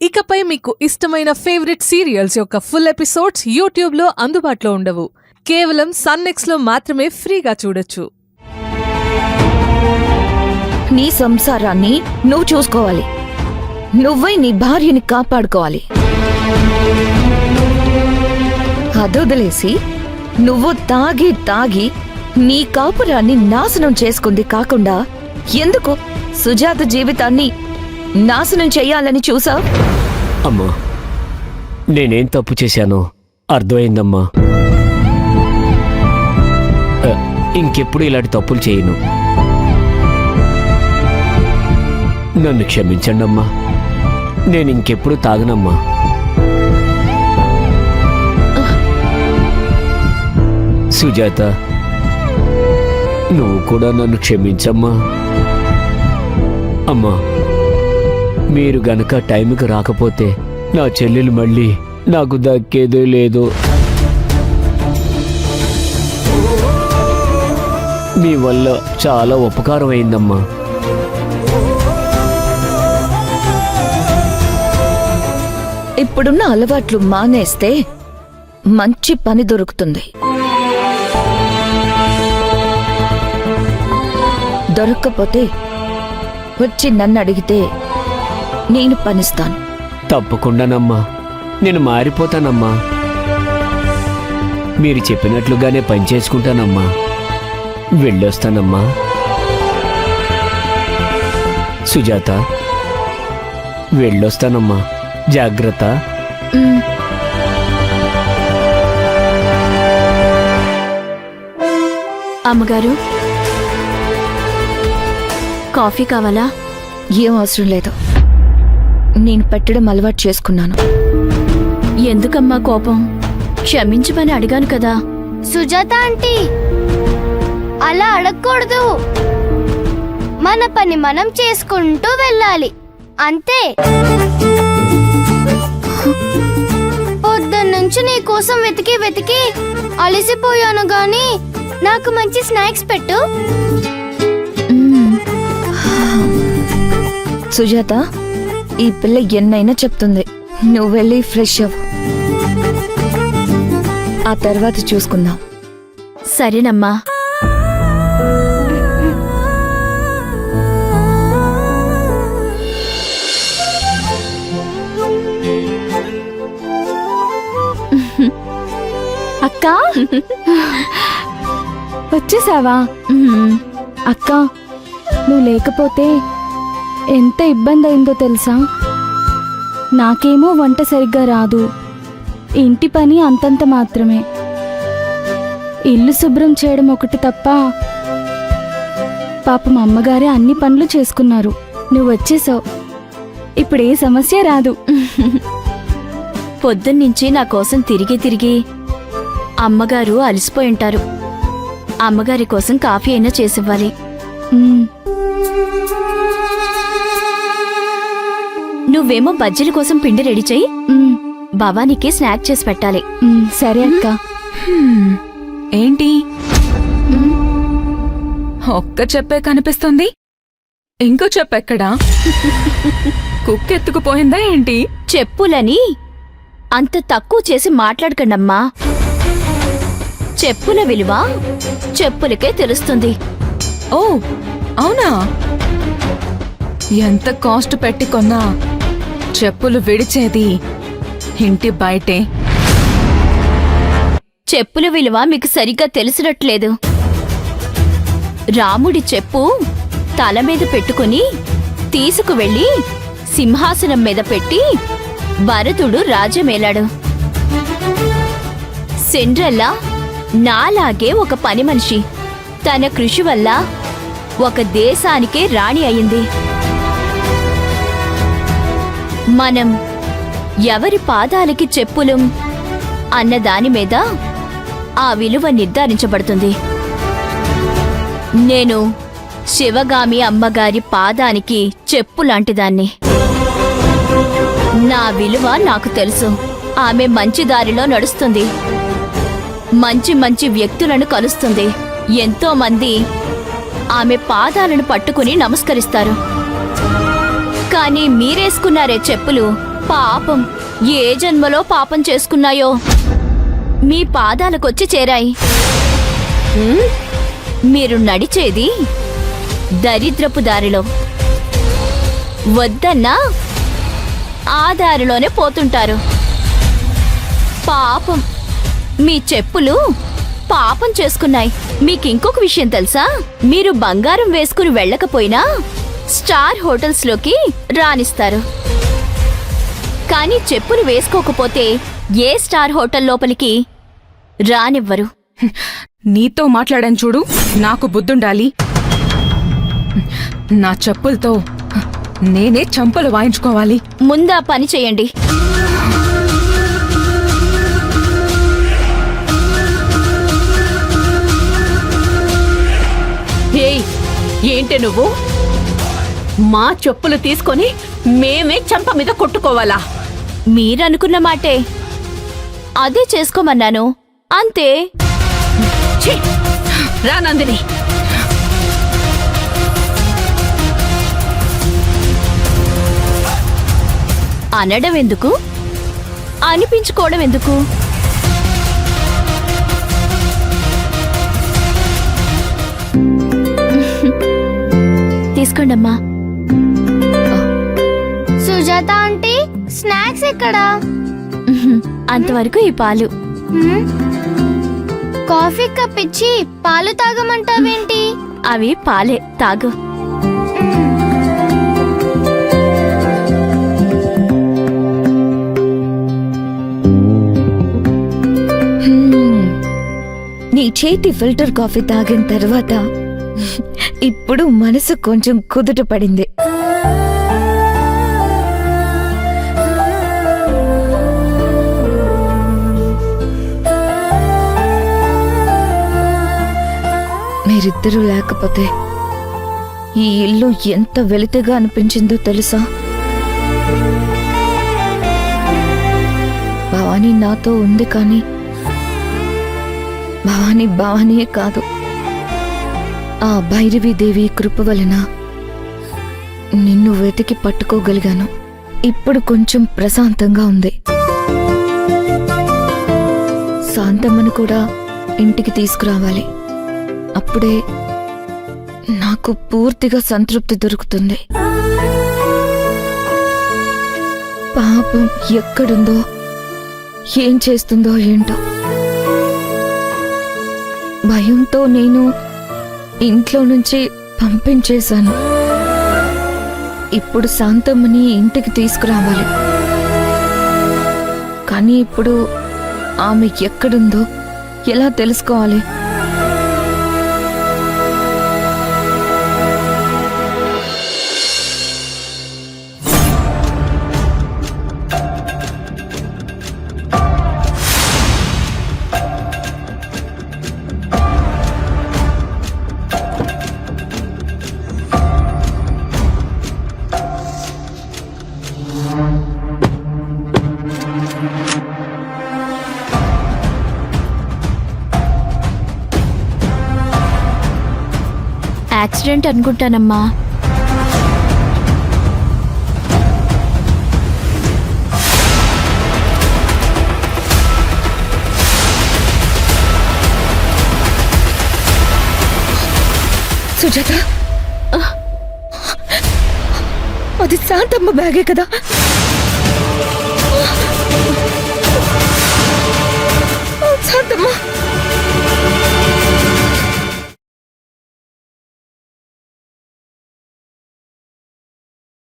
ఇకపై మీకు ఇష్టమైన ఫేవరెట్ సీరియల్స్ యొక్క ఫుల్ ఎపిసోడ్స్ యూట్యూబ్లో అందుబాటులో ఉండవు. కేవలం సన్నెక్స్లో మాత్రమే ఫ్రీగా చూడొచ్చు. నీ సంసారాన్ని నువ్వు చూసుకోవాలి. నువ్వే నీ భార్యని కాపాడుకోవాలి. అదొదిలేసి నువ్వు తాగి తాగి నీ కాపురాన్ని నాశనం చేసుకుంది కాకుండా ఎందుకు సుజాత జీవితాన్ని నాశనం చెయ్యాలని చూసావు? అమ్మా, నేనేం తప్పు చేశానో అర్థమైందమ్మా. ఇంకెప్పుడు ఇలాంటి తప్పులు చేయను. నన్ను క్షమించండి అమ్మా. నేను ఇంకెప్పుడు తాగనమ్మా. సుజాత, నువ్వు కూడా నన్ను క్షమించమ్మా. అమ్మా, మీరు గనక టైంకి రాకపోతే నా చెల్లెలు మళ్ళీ నాకు దక్కేదో లేదో. మీ వల్ల చాలా ఉపకారం అయిందమ్మా. ఇప్పుడున్న అలవాట్లు మానేస్తే మంచి పని దొరుకుతుంది. దొరక్కపోతే వచ్చి నన్ను అడిగితే నేను పనిస్తాను. తప్పకుండానమ్మా, నేను మారిపోతానమ్మా. మీరు చెప్పినట్లుగానే పని చేసుకుంటానమ్మా. వెళ్ళొస్తానమ్మా. సుజాత, వెళ్ళొస్తానమ్మా. జాగ్రత్త. అమ్మగారు, కాఫీ కావాలా? ఏం అవసరం లేదు. నేను పెట్టడం అలవాటు చేసుకున్నాను. ఎందుకమ్మా కోపం? క్షమించమని అడిగాను కదా. సుజాత ఆంటీ, అలా అడగకూడదు. మన పని మనం చేసుకుంటూ వెళ్ళాలి, అంతే. పొద్దున్నుంచి నీ కోసం వెతికి వెతికి అలసిపోయాను గాని నాకు మంచి స్నాక్స్ పెట్టు. సుజాత, ఈ పిల్ల ఎన్నైనా చెప్తుంది. నువ్వు వెళ్ళి ఫ్రెష్ అవ్వు. ఆ తర్వాత చూసుకుందాం. సరేనమ్మా. అక్క, వచ్చేసావా? అక్క, నువ్వు లేకపోతే ఎంత ఇబ్బంది అయిందో తెలుసా? నాకేమో వంట సరిగ్గా రాదు. ఇంటి పని అంతంత మాత్రమే. ఇల్లు శుభ్రం చేయడం ఒకటి తప్ప పాపం అమ్మగారే అన్ని పనులు చేసుకున్నారు. నువ్వు వచ్చేసావు, ఇప్పుడు ఏ సమస్య రాదు. పొద్దున్నుంచి నా కోసం తిరిగి తిరిగి అమ్మగారు అలసిపోయింటారు. అమ్మగారి కోసం కాఫీ అయినా చేసివ్వాలి. నువ్వేమో బజ్జీల కోసం పిండి రెడీ చెయ్యి. భవానీకి స్నాక్ చేసి పెట్టాలి. సరే అక్క. ఏంటి ఒక్క చెప్పే కనిపిస్తుంది? ఇంకో చెప్పెక్కడా? కుక్కెత్తుకుపోయిందా ఏంటి? చెప్పులని అంత తక్కువ చేసి మాట్లాడకండమ్మా. చెప్పుల విలువ చెప్పులకే తెలుస్తుంది. ఓ అవునా? ఎంత కాస్ట్ పెట్టి కొన్నా చెప్పులు విడిచేది ఇంటి బయటే. చెప్పుల విలువ మీకు సరిగ్గా తెలిసినట్లేదు. రాముడి చెప్పు తల మీద పెట్టుకుని తీసుకువెళ్ళి సింహాసనం మీద పెట్టి భరతుడు రాజ్యమేలాడు. సిండ్రెల్లా నాలాగే ఒక పని మనిషి తన కృషి వల్ల ఒక దేశానికే రాణి అయింది. మనం ఎవరి పాదాలకి చెప్పులం అన్న దాని మీద ఆ విలువ నిర్ధారించబడుతుంది. నేను శివగామి అమ్మగారి పాదానికి చెప్పు లాంటిదాన్ని. నా విలువ నాకు తెలుసు. ఆమె మంచి దారిలో నడుస్తుంది, మంచి మంచి వ్యక్తులను కలుస్తుంది. ఎంతో మంది ఆమె పాదాలను పట్టుకుని నమస్కరిస్తారు. కానీ మీరేసుకున్నారే చెప్పులు పాపం ఏ జన్మలో పాపం చేసుకున్నాయో మీ పాదాలకొచ్చి చేరాయి. మీరు నడిచేది దరిద్రపు దారిలో. వద్దన్నా ఆ దారిలోనే పోతుంటారు. పాపం మీ చెప్పులు పాపం చేసుకున్నాయి. మీకింకొక విషయం తెలుసా? మీరు బంగారం వేసుకుని వెళ్ళకపోయినా స్టార్ హోటల్స్లోకి రానిస్తారు. కానీ చెప్పులు వేసుకోకపోతే ఏ స్టార్ హోటల్ లోపలికి రానివ్వరు. నీతో మాట్లాడాను చూడు, నాకు బుద్ధుండాలి. నా చెప్పులతో నేనే చంపలు వాయించుకోవాలి. ముందా పని చేయండి. ఏయ్, ఏంటి నువ్వు? మా చెప్పులు తీసుకొని మేమే చంప మీద కొట్టుకోవాలా? మీరనుకున్న మాటే అదే చేసుకోమన్నాను, అంతే. ఛీ! రా నందిని. అనడం ఎందుకు, అనిపించుకోవడం ఎందుకు? తీసుకోండమ్మా. సుజాత ఆంటీ, స్నాక్స్ ఎక్కడా? అంతవరకు ఈ పాలు. కాఫీ కప్ ఇచ్చి పాలు తాగమంటావేంటి? అవి పాలే, తాగు. నీ చేతి ఫిల్టర్ కాఫీ తాగిన తర్వాత ఇప్పుడు మనసు కొంచెం కుదుట పడింది. మీరిద్దరూ లేకపోతే ఈ ఇల్లు ఎంత వెలితిగా అనిపించిందో తెలుసా? భవానీ నాతో ఉంది, కానీ భవానీ భవానీయే కాదు. ఆ భైరవీదేవి కృప వలన నిన్ను వెతికి పట్టుకోగలిగాను. ఇప్పుడు కొంచెం ప్రశాంతంగా ఉంది. శాంతమ్మను కూడా ఇంటికి తీసుకురావాలి. అప్పుడే నాకు పూర్తిగా సంతృప్తి దొరుకుతుంది. పాపం ఎక్కడుందో, ఏం చేస్తుందో ఏంటో. భయంతో నేను ఇంట్లో నుంచి పంపించేశాను. ఇప్పుడు శాంతమ్మని ఇంటికి తీసుకురావాలి. కానీ ఇప్పుడు ఆమె ఎక్కడుందో ఎలా తెలుసుకోవాలి? యాక్సిడెంట్ అనుకుంటానమ్మా. సుజాత, అది శాంతమ్మ బ్యాగే కదా?